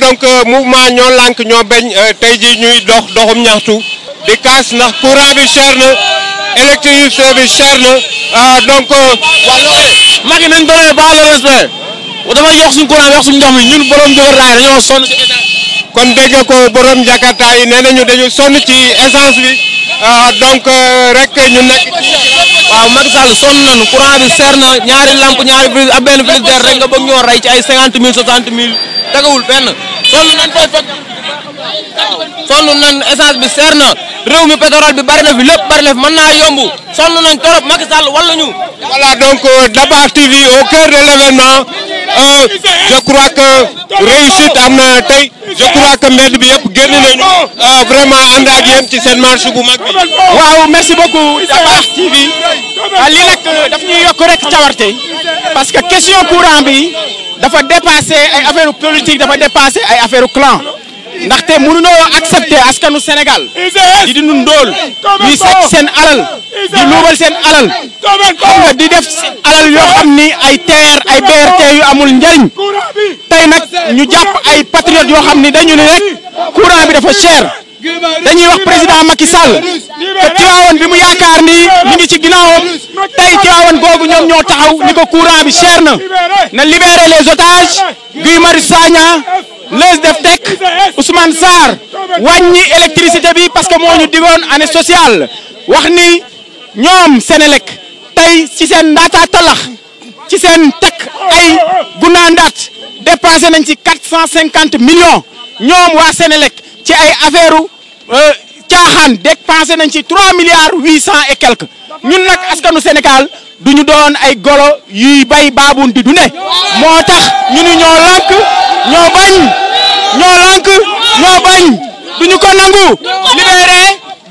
donc mouvement ñoo lànk ñoo bañ tey jii ñuy doxum ñaxtu di kaas ndax courant bi cher na électricité bi cher na donc. Macky nañ doole ba le respect dafa yokk suñu courant yokk suñu ndox mi ñun borom Jakarta yi dañoo sonn ci état. kon dégg ko borom Jakarta yi nee nañu dañu sonn ci essence bi donc rek ñu nekk. waaw Macky Sall sonn nañu courant bi seer na ñaari lampe ñaari prise ak benn frigidaire rek nga bëgg ñoo rey ci ay 50 000 60 000 tegawul benn sonn nañ fay fekk sonn nañ essence bi seer na réew mi pétrole bi bari na fi lépp bari na fi mën naa yomb sonn nañ trop Macky Sall wala ñu. Voilà donc Dabakh TV au cœur de l'événement je crois que réussite am na tey je crois que mbedd bi yëpp génn nañu vraiment ànd ak yéen ci seen marche bu mag bi. waaw merci beaucoup Dabakh TV lii nag daf ñuy yokk rek cawarte parce que question courant bi dafa dépassé ay affaire politique dafa dépassé ay affaire clan ndaxte mënuñoo accepter askanu Sénégal di dund ndóol ñuy sàcc seen alal di luubal seen alal xam nga di def alal yoo xam ni ay TER ay BRT yu amul njariñ tey nag ñu jàpp ay patriotes yoo xam ni dañu ne rek courant bi dafa cher dañuy wax président Macky Sall te Tivaouane bi mu yaakaar ni mi ngi ci ginnaawam tey Tivaouane googu ñoom ñoo taxaw ni ko courant bi cher na libérer les otages Guy Marius Sagna Leuz Def Tek Ousmane Sarr wàññi électricité bi parce que moo ñu digoon année sociale wax ni ñoom Sénélec tey ci seen ndaata talax ci seen tekk ay gunaandaat dépassé nañ ci 450 millions ñoom waa Sénélec ci ay affaire caaxaan dépensé nañ ci 3 milliards 800 et quelques ñun nag askanu Sénégal duñu doon ay golo yuy bay baabun di dune moo tax ñu ni ñoo lànk ñoo bañ duñu ko nangu libéré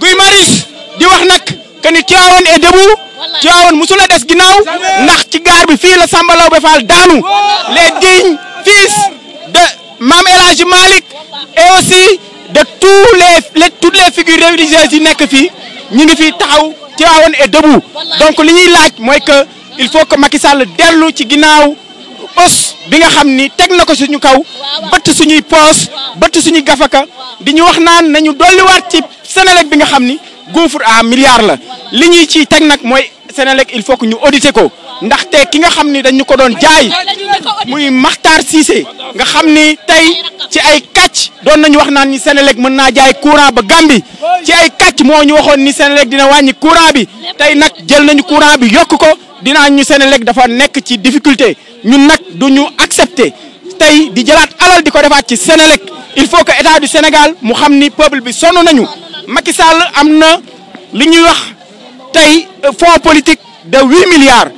Guy Marius di wax nag que ni Tivaouane est debout Tivaouane musul a des ginnaaw ndax ci gaar bi fii la Samba Laobé Fall daanu les dignes fils de Mame El Hadji Malick et aussi de toutes les figures religieuses yi nekk fii ñu ngi fi taxaw Tivaouane est debout donc li ñuy laaj mooy que il faut que Macky Sall dellu ci ginnaaw os bi nga xam ni teg na ko suñu kaw bëtt suñuy poos bëtt suñuy gafaka di ñu wax naan nañu dolliwaat ci Sénélec bi nga xam ni gouffre à milliards la li ñuy ciy teg nag mooy Sénélec il faut que ñu auditer ko ndaxte ki nga xam ni dañu ko doon jaay muy Makhtar Cissé nga xam ni tey ci ay kàcc doon nañu wax naan ni Sénélec mën naa jaay courant ba Gambie ci ay kàcc moo ñu waxoon ni Sénélec dina wàññi courant bi tey nag jël nañu courant bi yokk ko dinaa ñu Sénélec dafa nekk ci difficulté ñun nag du ñu accepter tey di jëlaat alal di ko defaat ci Sénélec il faut que état du Sénégal mu xam ni peuple bi sonn nañu Macky Sall am na li ñuy wax tey fonds politique de 8 milliards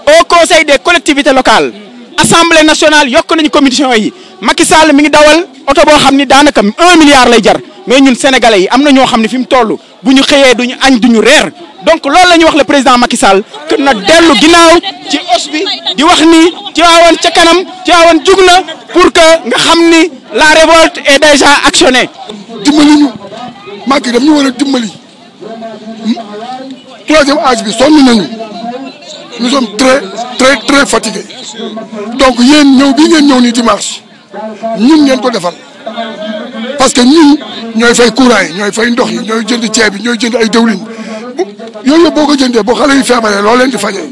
au conseil des collectivités locales assemblée nationale yokk nañu commission yi Macky Sall mi ngi dawal oto boo xam ni daanaka 1 milliard lay jar mais ñun sénégalais yi am na ñoo xam ne fi mu toll bu ñu xëyee duñu añ duñu reer donc loolu la ñuy wax le président Macky Sall que na dellu ginnaaw ci os bi di wax ni Tivaouane ca kanam Tivaouane jug na pour que nga xam ni la révolte est déjà actionnée. dimbali ñu Macky daf ñu war a dimbali troisième âge bi sonn nañu nous sommes très fatigués donc yéen ñëw bii ngeen ñëw nii dimanche ñun ngeen ko defal parce que ñun ñooy fay courant yi ñooy fay ndox yi ñooy jënd ceeb yi ñooy jënd ay dawlin yooyu yëpp boo ko jëndee boo xale yi feebaree loo leen di fajee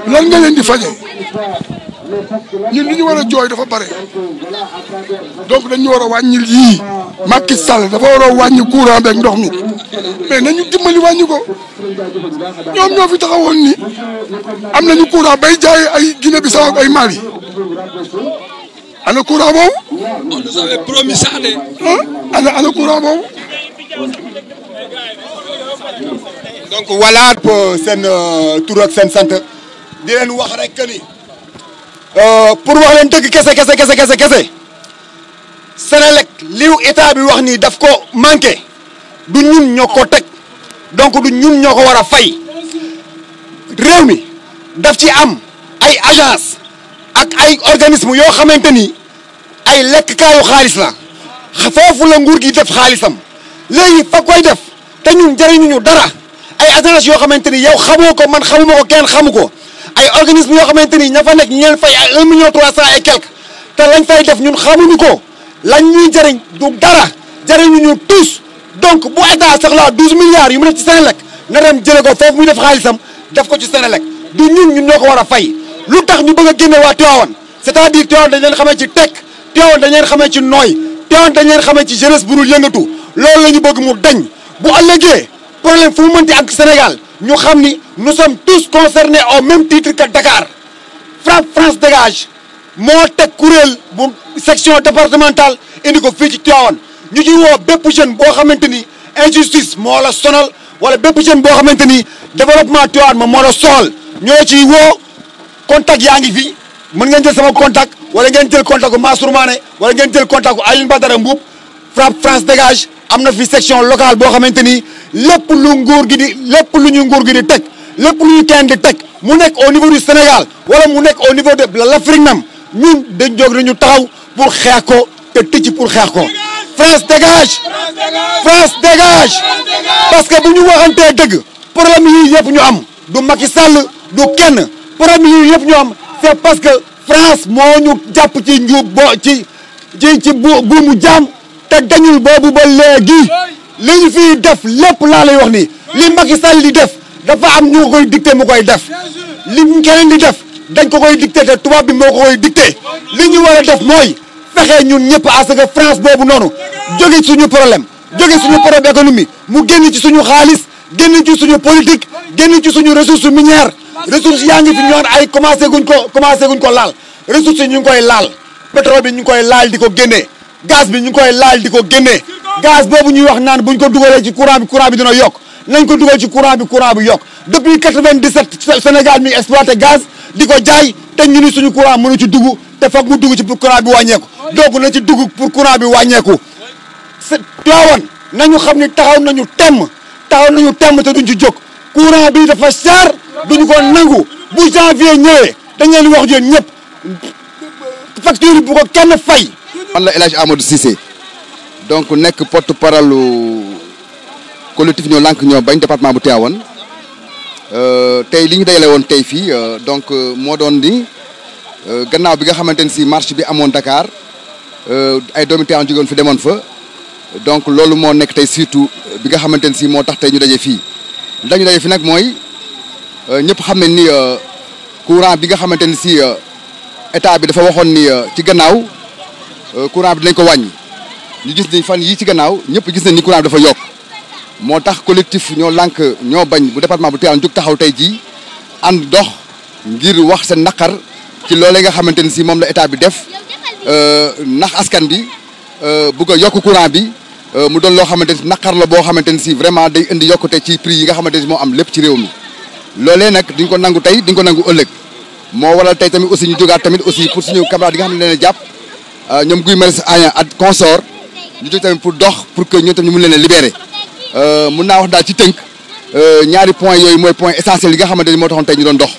lan nga leen di fajee ñun li ñu war a jooy dafa bare donc dañu war a wàññil yii Macky Sall dafa war a wàññi courant beeg ndox mi mais nañu dimbali wàññi ko ñoom ñoo fi taxawoon ni am nañu courant bay jaay ay Guinée Bissau ak ay Mali ana courant boobu. On nous avait promis ça de. ana courant boobu. donc voilà pour seen tur ak seen sant di leen wax rek que ni pour wax leen dëgg kese Sénélec liw état bi wax ni daf ko manqué du ñun ñoo ko teg donc du ñun ñoo ko war a fay réew mi daf ci am ay agence ak ay organisme yoo xamante ni ay lekkkaayu xaalis la foofu la nguur gi def xaalisam léegi fa koy def te ñun jëriñuñu dara ay agence yoo xamante ni yow xamoo ko man xamuma ko kenn xamu ko ay organisme yoo xamante ni ña fa nekk ñu leen fay ay 1 million 300 et quelque te lañ fay def ñun xamuñu ko lañ ñuy jëriñ du dara jëriñu ñu tous donc bu état soxlaa 12 milliards yu mu def ci Senelec na dem jële ko foofu muy def xaalisam def ko ci Senelec du ñun ñoo ko war a fay lu tax ñu bëgg a génne waa Tivaouane c'est-à-dire Tivaouane dañ leen xamee ci tekk Tivaouane dañ leen xamee ci nooy Tivaouane dañ leen xamee ci jeunesse bu dul yëngatu loolu la ñu bëgg mu dañ bu ëllëgee problème fu mu mënti ak Sénégal ñu xam ni nous sommes tous concernés au même titre que Dakar FRAPP France Dégage moo teg kuréel bu section départementale indi ko fii ci Tivaouane ñu ci woo bépp jeune boo xamante ni injustice moo la sonal wala bépp jeune boo xamante ni développement Tivaouane moom moo la soxal ñoo ciy woo contact yaa ngi fi mën ngeen jël sama contact wala ngeen jël contact bu Mansour Mané wala ngeen jël contact bu Alioune Badara Mboup FRAPP France Dégage am na fi section locale boo xamante ni lépp lu nguur gi di lépp lu ñu nguur gi di teg lépp lu ñu kenn di teg mu nekk au niveau du Sénégal wala mu nekk au niveau de l'Afrique même ñun dañ jóg nañu taxaw pour xeex ko te tëcc pour xeex ko France dégage France dégage parce que bu ñu waxantee dëgg problème yi yëpp ñu am du Macky Sall du kenn problème yi yëpp ñu am c'est parce que France moo ñu jàpp ci njuub buumu jaam te dañul boobu ba léegi li ñu fiy def lépp laa lay wax ni li Macky Sall di def dafa am ñu koy dicté mu koy def li keneen di def dañ ko koy dicté te tubaab bi moo ko koy dicté li ñu war a def mooy fexe ñun ñëpp à ce que France boobu noonu jóge suñu problème économie mu génn ci suñu xaalis génn ci suñu politique génn ci suñu ressource minière ressources yaa ngi fi ñoon ay commencé guñ ko laal ressources yi ñu ngi koy laal pétrole bi ñu ngi koy laal di ko génnee gaz bi ñu ngi koy laal di ko génnee gaz boobu ñuy wax naan buñ ko dugalee ci courant bi dina yokk nañ ko dugal ci courant bi yokk depuis 97 Sénégal mi exploité gaz di ko jaay te ñu ni suñu courant mënu ci dugg te foog mu dugg ci pour courant bi wàññeeku donc na ci dugg pour courant bi wàññeeku Tivaouane nañu xam ni taxaw nañu temm te duñ ci jóg courant bi dafa cher duñu ko nangu bu janvier ñëwee dañ leen wax yéen ñëpp facture bu ko kenn fay. man la El Hadj Amadou Cissé donc nekk porte-parole collectif ñoo lànk ñoo bañ département bu Tivaouane tey li ñu dajale woon tey fii donc moo doon ni gannaaw bi nga xamante ni si marche bi amoon Dakar ay doomi Tivaouane jógoon fi demoon fa donc loolu moo nekk tey surtout bi nga xamante ni si moo tax tey ñu daje fii ndax ñu daje fi nag mooy ñëpp xam ne ni courant bi nga xamante ni si état bi dafa waxoon ni ci gannaaw courant bi dinañ ko wàññi ñu gis ni fan yii ci gannaaw ñëpp gis nañ ni courant bi dafa yokk moo tax collectif ñoo lànk ñoo bañ bu département bu Tivaouane jóg taxaw tey jii ànd dox ngir wax seen naqar ci loolee nga xamante ni si moom la état bi def nax askan bi bëgg a yokk courant bi mu doon loo xamante ni naqar la boo xamante ni si vraiment day indi yokkute ci prix yi nga xamante ni moo am lépp ci réew mi loolee nag duñ ko nangu tey duñ ko nangu ëllëg moo waral tey tamit aussi ñu jógaat tamit aussi pour suñu camarades yi nga xam ne leen a jàpp ñoom Guy Marius Sagna ak consort ñu jóg tamit pour dox pour que ñoom tamit ñu mun leen a libérer mun naa wax daal ci tënk ñaari point yooyu mooy point essentiel yi nga xamante ni moo taxoon tey ñu doon dox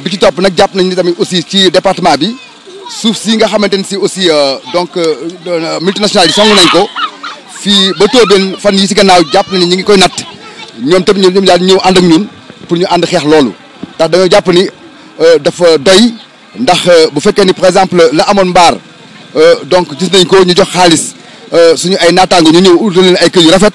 bi ci topp nag jàpp nañ ni tamit aussi ci département bi suuf si nga xamante ni si aussi donc multinationales yi song nañ ko fii ba Tobène fan yi si gannaaw jàpp nañ ni ñu ngi koy natt ñoom tamit ñoom daal ñëw ànd ak ñun pour ñu ànd xeex loolu ndax dañoo jàpp ni dafa doy ndax bu fekkee ni par exemple la amoon mbaar donc gis nañ ko ñu jox xaalis suñu ay naataango ñu ñëw utal leen ay kër yu rafet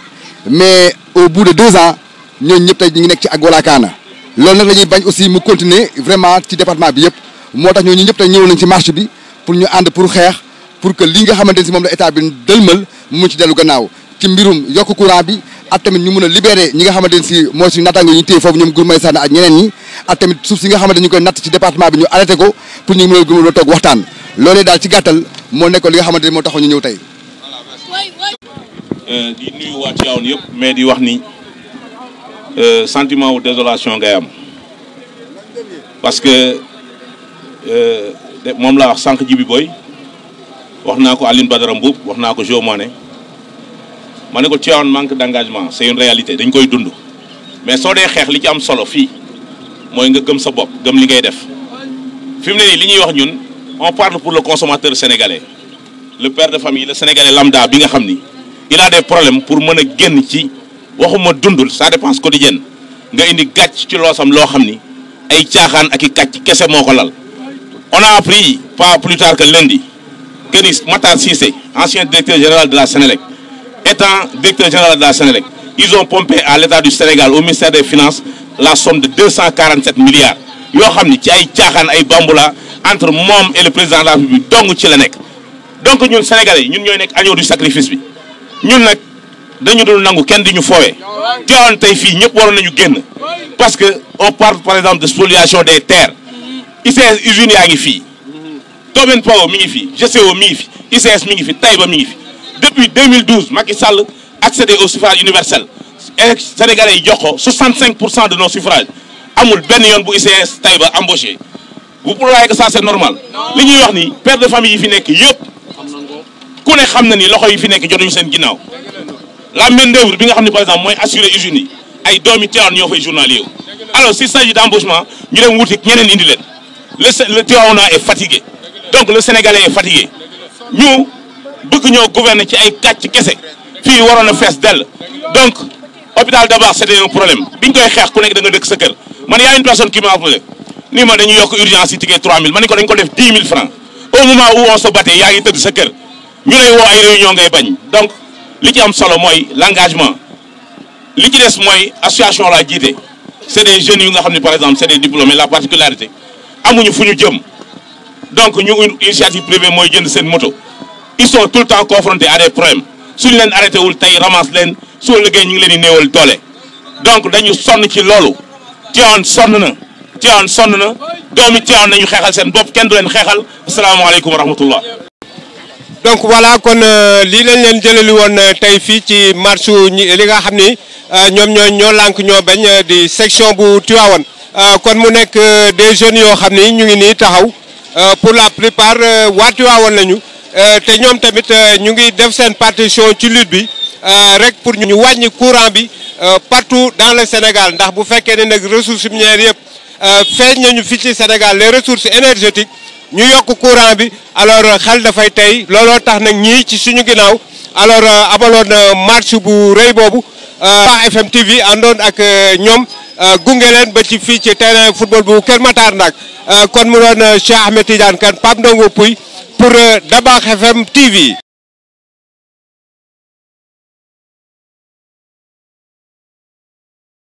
mais au bout de 2 ans ñooñu ñëpp tey ñu ngi nekk ci ak walaakaana loolu nag la ñuy bañ aussi mu continuer vraiment ci département bi yëpp moo tax ñooñu ñëpp tey ñëw nañ ci marche bi pour ñu ànd pour xeex pour que li nga xamante ni si moom la état bi dëlmal mu mun ci dellu gannaaw ci mbirum yokk courant bi ak tamit ñu mun a libérer ñi nga xamante ni si mooy suñu naataango ñu téye foofu ñoom Guy Marius Sagna ak ñeneen ñi ak tamit suuf si nga xamante ñu koy natt ci département bi ñu arrêté ko pour ñu mën a toog waxtaan loolee daal ci gàttal moo nekkoon li nga xamante ni moo taxoon ñu ñëw tey. di nuyu waa Tivaouane yëpp mais di wax ni sentiment wu désolation ngay am parce que moom laa wax sànq Jibi Boy wax naa ko Alioune Badara Mboup wax naa ko Jo Mané ma ne ko Tivaouane manque d'engagement c'est une réalité dañ koy dund mais soo dee xeex li ci am solo fii mooy nga gëm sa bopp gëm li ngay def fi mu ne nii li ñuy wax ñun on parle pour le consommateur sénégalais le père de famille le sénégalais lambda bi nga xam ni il a des problèmes pour mën a génn ci waxuma dundul sa dépense quotidienne nga indi gàcc ci loosam loo xam ni ay caaxaan ak i kàcc kese moo ko lal on a appris pas plus tard que lundi que Matar Cissé, ancien directeur général de la Sénélec, étant directeur général de la Sénélec, ils ont pompé à l'État du Sénégal, au ministère des Finances, la somme de 247 milliards. Yo xamni ci ay tiaxan ay bambula entre mom et le président de la République dong ci la nek. Donc ñun Sénégalais ñun ñoy nek agneau du sacrifice bi. Ñun nak dañu dul nangu kenn di ñu fowé. Tivaouane tay fi ñepp waron nañu génn parce que on parle par exemple de spoliation des terres. ICS usine yaa ngi fii Domaine Power mi ngi fii GCO mi ngi fi ICS mi ngi fi Taïba mi ngi fi depuis 2012 Macky Sall accédé au suffrage universel et Sénégalais yi jox ko 65% de nos suffrages amul benn yoon bu ICS Taïba embauché vous croyez que ça c'est normal li ñuy wax ni père de famille yi fi nekk yëpp ku ne xam na ni loxo yi fi nekk jotuñu seen ginnaaw la main d'œuvre bi nga xam ne par exemple mooy assurer usines yi ay doomi Tivaouane ñoo fay journalier alors s'il s'agit d'embauchement ñu dem wuti ñeneen indi leen le Tivaouane est fatigué donc le Sénégalais est fatigué ñu bëgg ñoo gouverner ci ay kàcc kese fii waroon a fees dell donc hôpital Dabakh c'était un problème biñ koy xeex ku nekk da nga dëkk sa kër man y a une personne qui m'a appelé nii ma dañuy yokk urgence yi ticket 3000 ma ne ko dañ ko def 10 000 francs au moment où on se battait yaa ngi tëdd sa kër ñu lay woo ay réunion ngay bañ donc li ci am solo mooy l'engagement li ci des mooy association la jiite c'est des jeunes yu nga xam ne par exemple c'est des diplômés la particularité amuñu fu ñu jëm donc ñu initiative privée mooy jënd seen moto ils sont tout le temps confrontés à des problèmes suñu leen arrêté wul tey ramasse leen soo liggéey ñu ngi leen di néewal doole donc dañu sonn ci loolu Tivaouane sonn na doomi Tivaouane nañu xeexal seen bopp kenn du leen xeexal asalaamaaleykum wa rahmatullah. donc voilà kon lii lañ leen jëlali woon tey fii ci marche li nga xam ni ñoom ñoo lànk ñoo bañ di section bu Tivaouane kon mu nekk des jeunes yoo xam ni ñu ngi nii taxaw pour la plupart waa Tivaouane lañu te ñoom tamit ñu ngi def seen partition ci lutte bi rek pour ñu wàññi courant bi partout dans le Sénégal ndax bu fekkee ne nag ressources minières yëpp feeñ nañu fii ci Sénégal les ressources énergétiques ñu yokk courant bi alors xel dafay tey looloo tax nag ñii ci suñu ginnaaw alors amaloon marche bu rëy boobu FM TV àndoon ak ñoom gunge leen ba ci fii ci terrain football bu Kër Matar nag kon mu doon Cheikh Ahmed Tidiane Kane Pape Ndongo Pouy pour Dabakh FM TV.